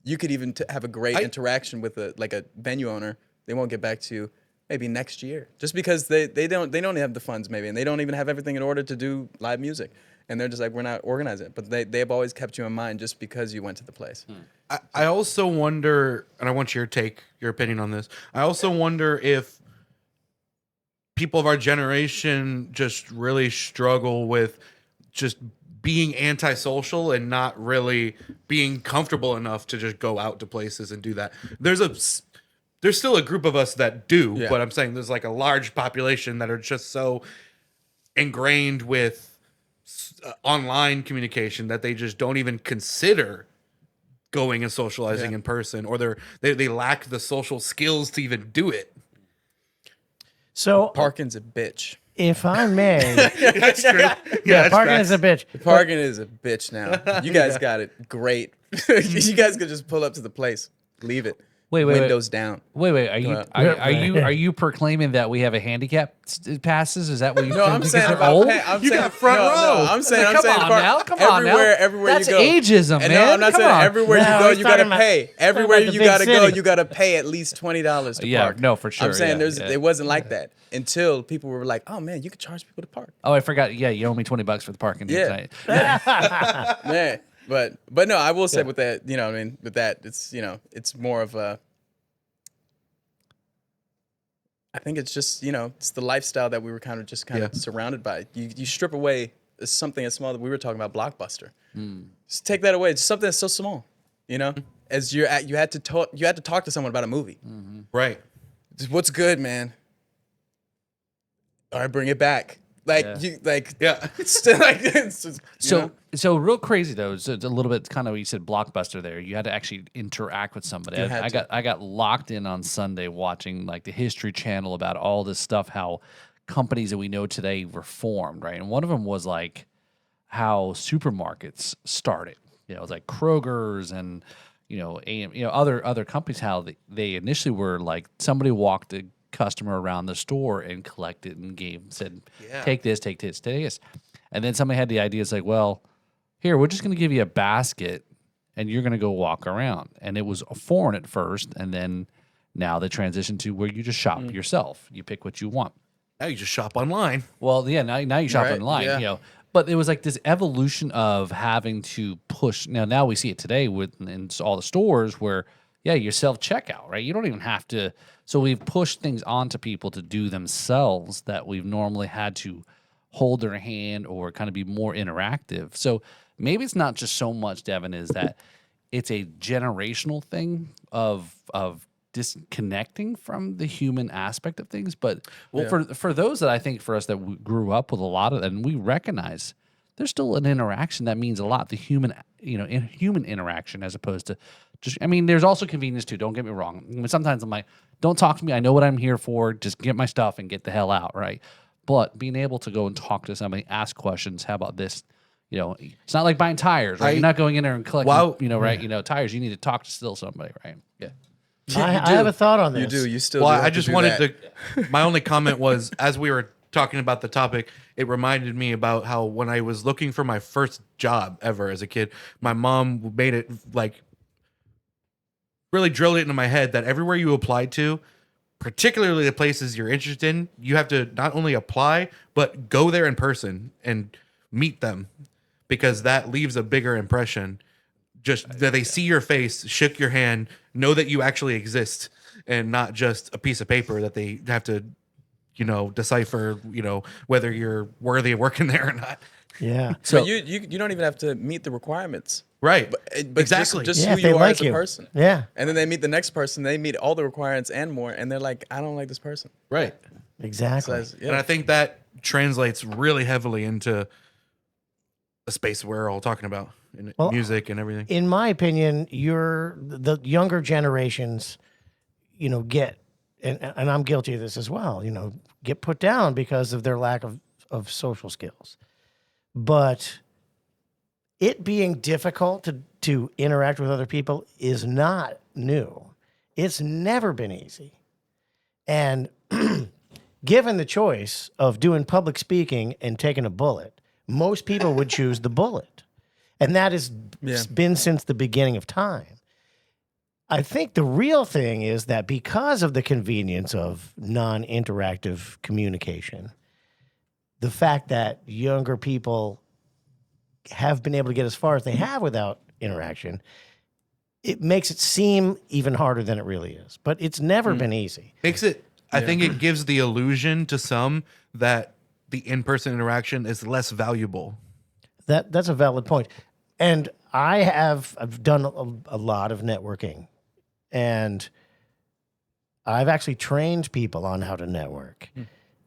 You could even have a great interaction with a venue owner. They won't get back to you maybe next year, just because they don't have the funds maybe, and they don't even have everything in order to do live music. And they're just like, we're not organizing it. But they've always kept you in mind just because you went to the place. I also wonder, and I want your opinion on this. I also wonder if people of our generation just really struggle with just being antisocial and not really being comfortable enough to just go out to places and do that. There's still a group of us that do, but I'm saying there's like a large population that are just so ingrained with online communication that they just don't even consider going and socializing in person, or they lack the social skills to even do it. So Parking's a bitch. if I may, That's true. parking is a bitch. Parking is a bitch now. You guys got it great. You guys could just pull up to the place, leave it. Wait. Windows down. Wait. Are you proclaiming that we have a handicap passes? Is that what you? No, I'm saying you're about old? You got front row. No, I'm saying Come on now. everywhere That's you go. ageism, And man. no, I'm not Come saying on. everywhere No, you go, he's you gotta talking about- pay. Everywhere about the you big gotta go, city. you gotta pay at least $20 to park. No, for sure. I'm saying yeah. it wasn't like that until people were like, oh man, you could charge people to park. Oh, I forgot. Yeah, you owe me $20 for the parking Yeah. tonight. Man, but no, I will say with that, with that, it's it's more of a. I think it's just it's the lifestyle that we were kind of surrounded by. You strip away something as small that we were talking about, Blockbuster. Just take that away. It's something that's so small, As you had to talk to someone about a movie. Right. Just, what's good, man? All right, bring it back. It's still like it's just, So real crazy though. It's a little bit kind of, you said Blockbuster there. You had to actually interact with somebody. You had to. I got locked in on Sunday watching like the History Channel about all this stuff, how companies that we know today were formed, right? And one of them was like how supermarkets started. It was like Kroger's and other companies, how they initially were like somebody walked a customer around the store and collected and said, take this. And then somebody had the idea, it's like, well, here, we're just going to give you a basket and you're going to go walk around. And it was foreign at first. And then now they transitioned to where you just shop yourself. You pick what you want. Now you just shop online. Well, yeah, now you shop Right, online, yeah. But it was like this evolution of having to push. Now we see it today in all the stores where, you self-checkout, right? You don't even have to. So we've pushed things onto people to do themselves that we've normally had to hold their hand or kind of be more interactive. So maybe it's not just so much, Devin, is that it's a generational thing of disconnecting from the human aspect of things. But for those that I think for us that we grew up with a lot of that, and we recognize there's still an interaction that means a lot. The human, human interaction as opposed to just. I mean, there's also convenience too. Don't get me wrong. I mean, sometimes I'm like, don't talk to me. I know what I'm here for. Just get my stuff and get the hell out, right? But being able to go and talk to somebody, ask questions. How about this? It's not like buying tires, right? You're not going in there and collecting, tires. You need to talk to still somebody, right? Yeah. I have a thought on this. You do. You still. Well, do I have just to do wanted that. to. My only comment was as we were talking about the topic, it reminded me about how when I was looking for my first job ever as a kid, my mom made it like really drilled it into my head that everywhere you applied to, particularly the places you're interested in, you have to not only apply, but go there in person and meet them, because that leaves a bigger impression. Just that they see your face, shook your hand, know that you actually exist, and not just a piece of paper that they have to, decipher, whether you're worthy of working there or not. Yeah. So But you don't even have to meet the requirements. Right. But Exactly. Just Yeah, who if they you are like as a you. person. Yeah. And then they meet the next person. They meet all the requirements and more, and they're like, I don't like this person. Right. Exactly. So, And I think that translates really heavily into the space we're all talking about in Well, music and everything. In my opinion, the younger generations, get, and I'm guilty of this as well, get put down because of their lack of social skills. But it being difficult to interact with other people is not new. It's never been easy. And given the choice of doing public speaking and taking a bullet, most people would choose the bullet. And that has been since the beginning of time. I think the real thing is that because of the convenience of non-interactive communication, the fact that younger people have been able to get as far as they have without interaction, it makes it seem even harder than it really is. But it's never been easy. I think it gives the illusion to some that the in-person interaction is less valuable. That's a valid point. And I've done a lot of networking, and I've actually trained people on how to network.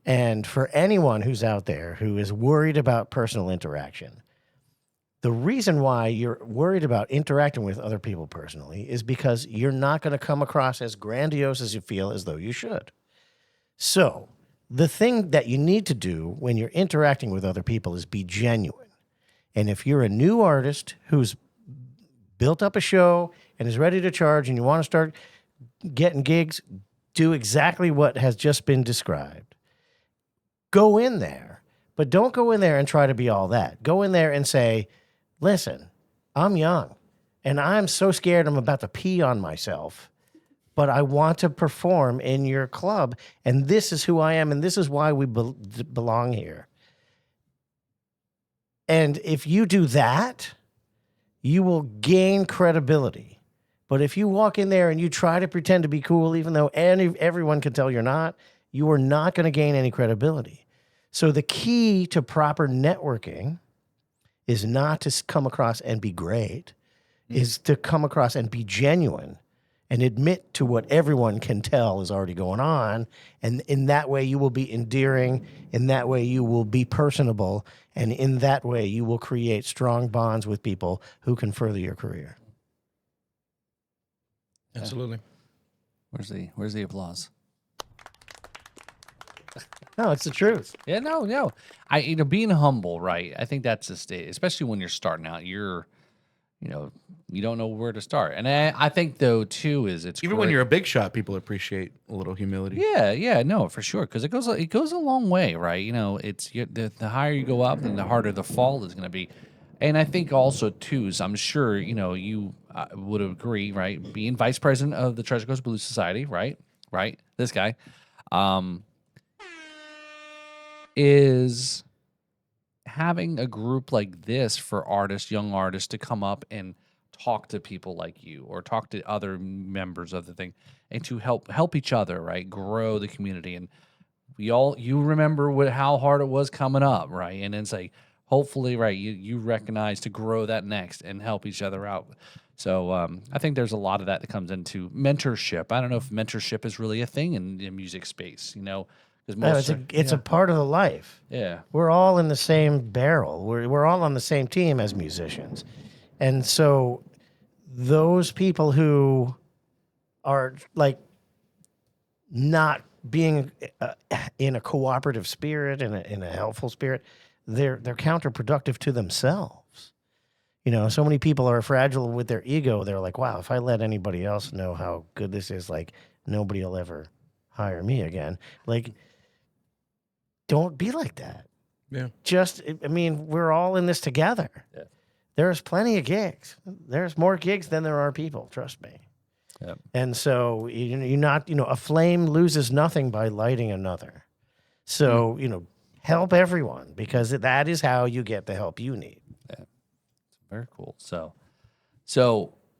And for anyone who's out there who is worried about personal interaction, the reason why you're worried about interacting with other people personally is because you're not going to come across as grandiose as you feel as though you should. So the thing that you need to do when you're interacting with other people is be genuine. And if you're a new artist who's built up a show and is ready to charge and you want to start getting gigs, do exactly what has just been described. Go in there, but don't go in there and try to be all that. Go in there and say, listen, I'm young and I'm so scared I'm about to pee on myself, but I want to perform in your club, and this is who I am, and this is why we belong here. And if you do that, you will gain credibility. But if you walk in there and you try to pretend to be cool, even though everyone can tell you're not, you are not going to gain any credibility. So the key to proper networking is not to come across and be great, is to come across and be genuine and admit to what everyone can tell is already going on. And in that way, you will be endearing. In that way, you will be personable. And in that way, you will create strong bonds with people who can further your career. Absolutely. Where's the applause? No, it's the truth. Yeah, no. Being humble, right? I think that's the state, especially when you're starting out. You don't know where to start. And I think though too is it's Even when great. you're a big shot, people appreciate a little humility. Yeah, no, for sure, because it goes a long way, right? It's the higher you go up, and the harder the fall is going to be. And I think also too is I'm sure you would agree, right? Being vice president of the Treasure Coast Blues Society, right? This guy, is having a group like this for artists, young artists, to come up and talk to people like you or talk to other members of the thing and to help each other, right? Grow the community. And you remember how hard it was coming up, right? And it's like, hopefully, right, you recognize to grow that next and help each other out. So I think there's a lot of that comes into mentorship. I don't know if mentorship is really a thing in the music space, because It's a part of the life. yeah. We're all in the same barrel. We're all on the same team as musicians. And so those people who are like not being in a cooperative spirit, in a helpful spirit, they're counterproductive to themselves. So many people are fragile with their ego. They're like, wow, if I let anybody else know how good this is, like nobody will ever hire me again. Like, don't be like that. Yeah. Just, I mean, we're all in this together. Yeah. There's plenty of gigs. There's more gigs than there are people. Trust me. Yep. And so you're not, a flame loses nothing by lighting another. So, help everyone because that is how you get the help you need. Very cool. So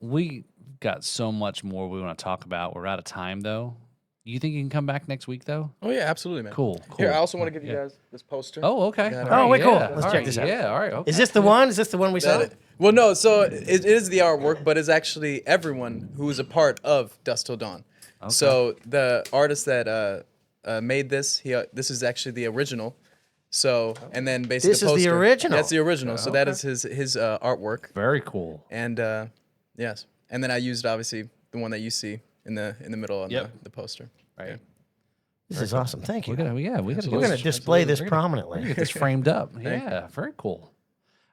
we got so much more we want to talk about. We're out of time though. You think you can come back next week though? Oh yeah, absolutely, man. Cool. Here, I also want to give you guys this poster. Oh, okay. Got it. All Oh, wait, cool. yeah. Let's All check this out. Yeah, all right. Okay. Is this the one? Is this the one we saw? Well, no. So it is the artwork, but it's actually everyone who is a part of Dusk Till Dawn. So the artist that made this, this is actually the original. So and then basically This is the original? That's the original. So that is his artwork. Very cool. And yes, and then I used obviously the one that you see in the middle on the poster. Right. Yeah. This is awesome. Thank you. We gotta We're going to display this prominently. get this framed up. Yeah, very cool.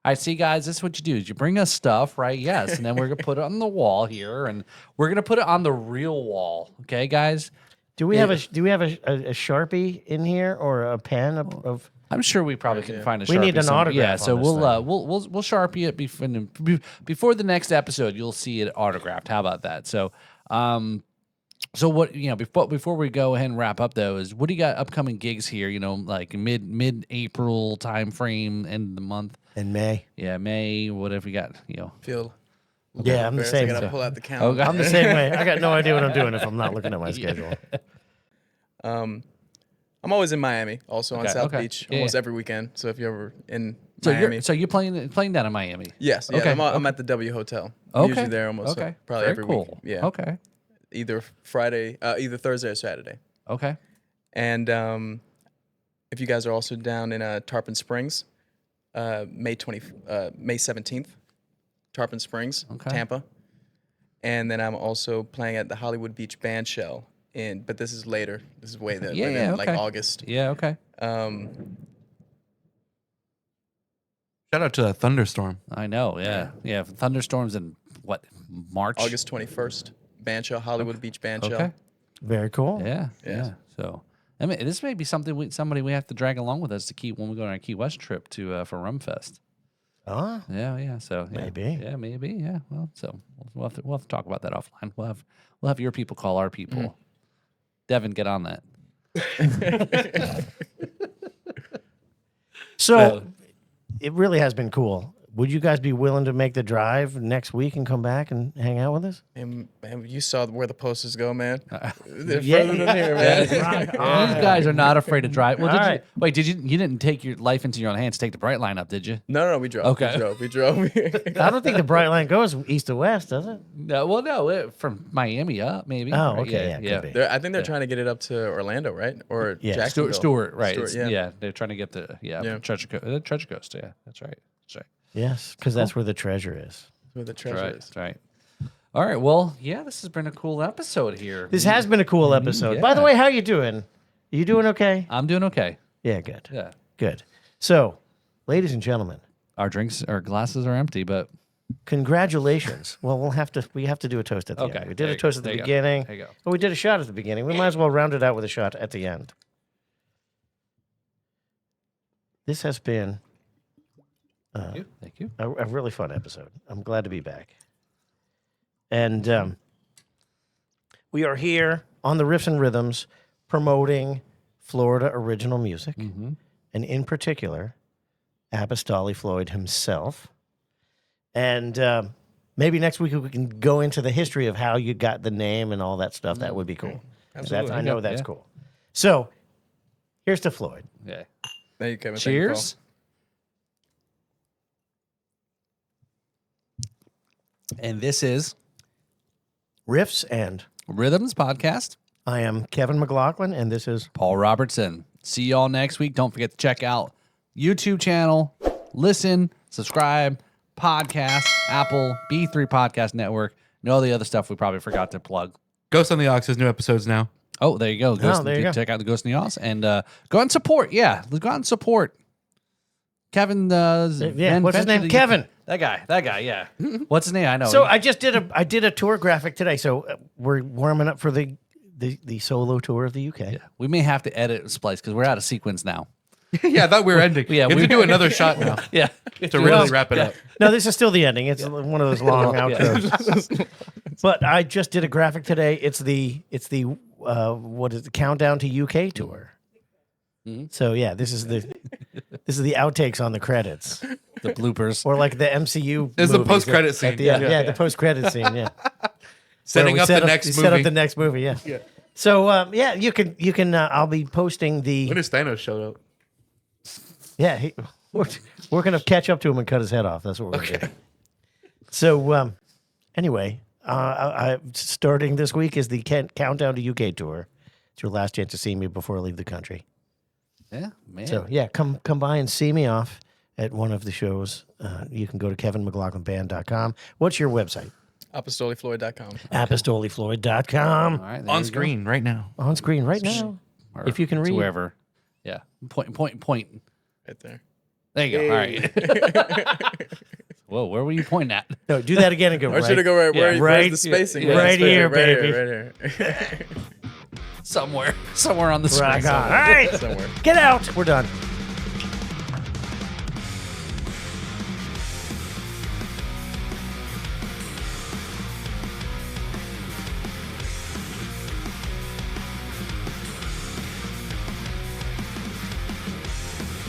All right, see, guys, this is what you do: is you bring us stuff, right? Yes, and then we're gonna put it on the wall here, and we're gonna put it on the real wall. Okay, guys. Do we have a Sharpie in here or a pen of I'm sure we probably can find a Sharpie. We need an autograph Yeah, on so this we'll Sharpie it before the next episode. You'll see it autographed. How about that? So, so what before we go ahead and wrap up though is what do you got upcoming gigs here? Like mid April time frame, end of the month. in May? Yeah, May. What have we got? Feel. Yeah, I'm the I same. gotta pull out the calendar. Okay. I'm the same way. I got no idea what I'm doing if I'm not looking at my schedule. I'm always in Miami, also on Okay, South okay. Beach, Yeah, almost yeah. every weekend. So if you're ever in So Miami, you're playing down in Miami. yes, yeah, Okay, I'm at the W Hotel. I'm Okay. usually there almost Okay. probably Very every cool. week. Yeah, Okay. either Thursday or Saturday. Okay. And if you guys are also down in Tarpon Springs, May 17th, Tarpon Springs, Okay. Tampa. And then I'm also playing at the Hollywood Beach Band Shell but this is later. This is way Yeah, later, like okay. August. Yeah. Okay. Shout out to that thunderstorm. I know. Yeah. Yeah. Thunderstorms in what March? August 21st, Band Shell, Hollywood Beach Band Okay. Shell. Very cool. Yeah. Yes. Yeah. So. I mean, this may be somebody we have to drag along with us to keep when we go on our Key West trip to for Rumfest. Oh, Yeah. So yeah. Maybe. Yeah, maybe. Yeah. Well, so we'll have to talk about that offline. We'll have your people call our people. Devin, get on that. so it really has been cool. Would you guys be willing to make the drive next week and come back and hang out with us? And man, you saw where the posters go, man. They're Yeah. further than here, man. Right on. These guys are not afraid to drive. Well, All right. you didn't take your life into your own hands to take the Bright line up, did you? No, we drove. Okay. We drove. I don't think the Bright Line goes east to west, does it? No, well, no, from Miami up, maybe. Oh, Right, okay, yeah, could be. I think they're trying to get it up to Orlando, right? Or Yeah. Jacksonville. Stewart, right? Stewart, yeah. They're trying to get the Yeah. Treasure Coast. Yeah, that's right. That's right. Yes, because that's where the treasure is. That's where the That's treasure right. is. That's right. All right. Well, yeah, this has been a cool episode here. This has been a cool episode. By the yeah. way, how you doing? You doing okay? I'm doing okay. Yeah, good. Yeah. Good. So, ladies and gentlemen, Our glasses are empty, but congratulations. Well, we have to do a toast at the Okay, end. We there did a you toast go. at the There you go. beginning. There you go. Well, we did a shot at the beginning. We might as well round it out with a shot at the end. This has been thank you. a really fun episode. I'm glad to be back. And we are here on the Riffs and Rhythms promoting Florida original music, and in particular, Apostolic Floyd himself. And maybe next week we can go into the history of how you got the name and all that stuff. That would be cool. Absolutely. I know that's Yeah. cool. So here's to Floyd. Yeah. Thank you, Kevin. Thank you, Paul. Cheers. And this is Riffs, and Rhythms Podcast. I am Kevin McLaughlin, and this is Paul Robertson. See y'all next week. Don't forget to check out YouTube channel, listen, subscribe, podcast, Apple, B3 Podcast Network, and all the other stuff we probably forgot to plug. Ghost on the Ox has new episodes now. Oh, there you go. there you go. Check out the Ghost in the Oz and go out and support. Yeah, go out and support. Kevin, yeah. What's his name? Kevin. That guy. Yeah. What's his name? I know. So I did a tour graphic today. So we're warming up for the solo tour of the UK. we may have to edit splice because we're out of sequence now. Yeah, I thought we were ending. Yeah, we have we- to do another shot now Yeah. to really wrap it up. No, this is still the ending. It's one of those long Yeah. outros. But I just did a graphic today. It's the what is the countdown to UK tour. So yeah, this is the outtakes on the credits, The bloopers. or like the MCU. There's the movies post-credit at scene. the end. Yeah. Yeah, the post-credit scene. Yeah, Setting Where we up set the next we movie. Set up the next movie. Yeah. So yeah, you can. I'll be posting When the. does Thanos show up? Yeah, we're gonna catch up to him and cut his head off. That's what we're gonna do. So anyway, starting this week is the countdown to UK tour. It's your last chance to see me before I leave the country. Yeah, man. So yeah, come by and see me off at one of the shows. You can go to kevinmclaughlinband.com. What's your website? ApostolicFloyd.com. Apostolicfloyd.com. All right, there On you go. screen right now. On screen right now. Or If you can to read. whoever. Yeah. Point. Right there. There you go. All right. Whoa, where were you pointing at? No, do that again and go Or should I right. go right where? Yeah. Where's Right- the spacing? yeah, Where's the right spacing? here, Right here. Somewhere on the screen. Rock on. All right, Somewhere. get out. We're done.